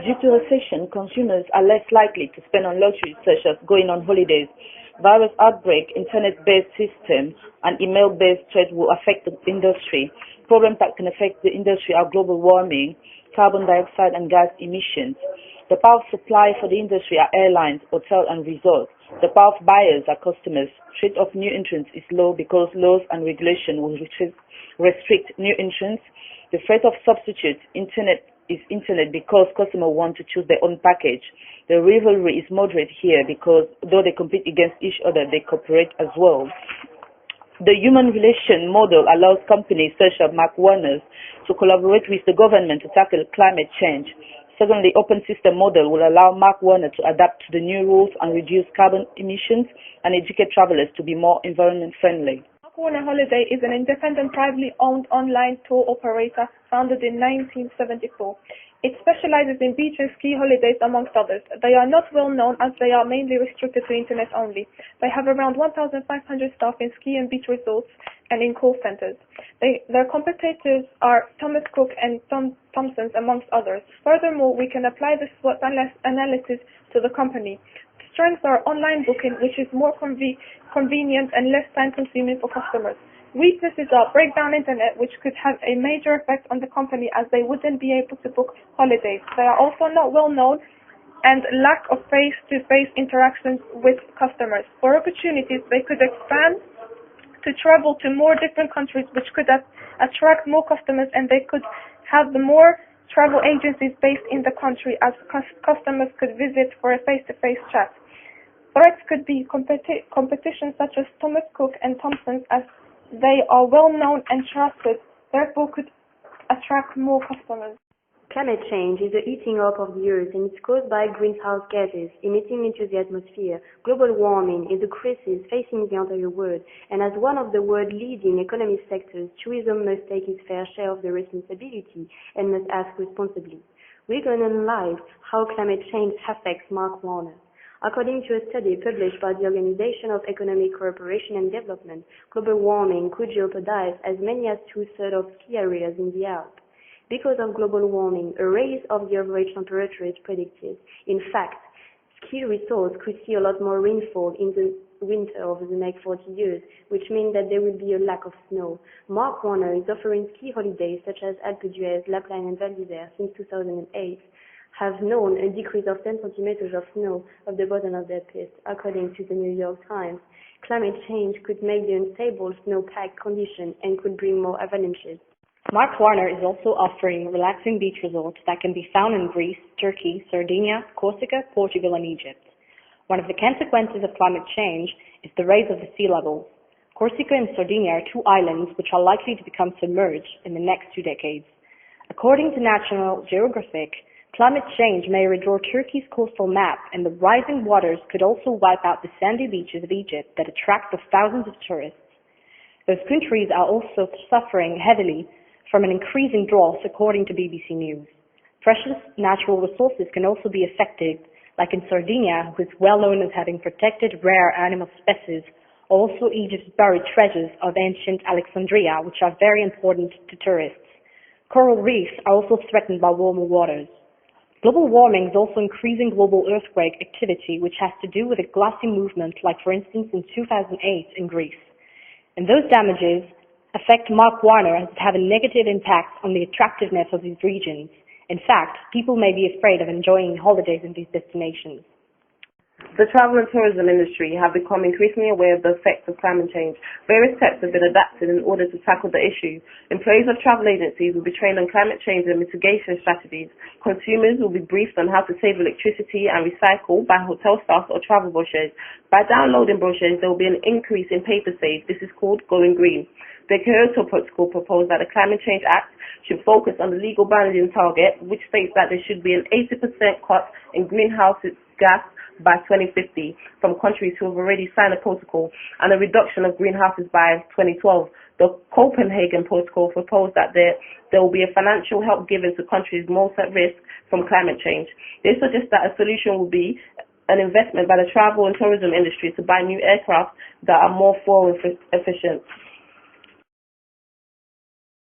Due to recession, consumers are less likely to spend on luxuries such as going on holidays. Virus outbreak, internet-based system, and email-based trade will affect the industry. Problems that can affect the industry are global warming, carbon dioxide and gas emissions. The power supply for the industry are airlines, hotels and resorts. The power of buyers are customers. Threat of new entrants is low because laws and regulation will restrict new entrants. The threat of substitute internet is internet because customers want to choose their own package. The rivalry is moderate here because though they compete against each other, they cooperate as well. The human relation model allows companies such as Mwankwo to collaborate with the government to tackle climate change. Secondly, open system model will allow Mwankwo to adapt to the new rules and reduce carbon emissions and educate travelers to be more environment friendly. Mwankwo Holiday is an independent, privately owned online tour operator founded in 1974. It specializes in beach and ski holidays, amongst others. They are not well known as they are mainly restricted to internet only. They have around 1,500 staff in ski and beach resorts and in call centers. Their competitors are Thomas Cook and Thompson's, amongst others. Furthermore, we can apply this SWOT analysis to the company. Strengths are online booking, which is more convenient and less time-consuming for customers. Weaknesses are breakdown internet, which could have a major effect on the company as they wouldn't be able to book holidays. They are also not well known and lack of face-to-face interactions with customers. For opportunities, they could expand to travel to more different countries, which could attract more customers, and they could have more travel agencies based in the country as customers could visit for a face-to-face chat. Threats could be competition such as Thomas Cook and Thompson's, as they are well known and trusted, therefore could attract more customers. Climate change is the heating up of the earth and it's caused by greenhouse gases emitting into the atmosphere. Global warming is a crisis facing the entire world, and as one of the world's leading economic sectors, tourism must take its fair share of the responsibility and must act responsibly. We're going to analyze how climate change affects Mwankwo. According to a study published by the Organization of Economic Cooperation and Development, global warming could jeopardize as many as 2/3 of ski areas in the Alps. Because of global warming, a raise of the average temperature is predicted. In fact, ski resorts could see a lot more rainfall in the winter over the next 40 years, which means that there will be a lack of snow. Mwankwo is offering ski holidays such as Alpe d'Huez, Lapland and Val d'Isère since 2008. Have known a decrease of 10 centimeters of snow at the bottom of their piste, according to the New York Times. Climate change could make the unstable snowpack condition and could bring more avalanches. Mwankwo is also offering relaxing beach resorts that can be found in Greece, Turkey, Sardinia, Corsica, Portugal and Egypt. One of the consequences of climate change is the rise of the sea levels. Corsica and Sardinia are two islands which are likely to become submerged in the next 2 decades. According to National Geographic, climate change may redraw Turkey's coastal map, and the rising waters could also wipe out the sandy beaches of Egypt that attract the thousands of tourists. Those countries are also suffering heavily from an increasing drought, according to BBC News. Precious natural resources can also be affected, like in Sardinia, who is well known as having protected rare animal species, also Egypt's buried treasures of ancient Alexandria, which are very important to tourists. Coral reefs are also threatened by warmer waters. Global warming is also increasing global earthquake activity, which has to do with a glassy movement, like for instance in 2008 in Greece. And those damages affect Mwankwo and have a negative impact on the attractiveness of these regions. In fact, people may be afraid of enjoying holidays in these destinations. The travel and tourism industry have become increasingly aware of the effects of climate change. Various steps have been adapted in order to tackle the issue. Employees of travel agencies will be trained on climate change and mitigation strategies. Consumers will be briefed on how to save electricity and recycle by hotel staff or travel brochures. By downloading brochures, there will be an increase in paper save. This is called going green. The Kyoto Protocol proposed that the Climate Change Act should focus on the legal binding target, which states that there should be an 80% cut in greenhouse gas by 2050 from countries who have already signed the protocol, and a reduction of greenhouses by 2012. The Copenhagen Protocol proposed that there will be a financial help given to countries most at risk from climate change. They suggest that a solution will be an investment by the travel and tourism industry to buy new aircraft that are more fuel efficient.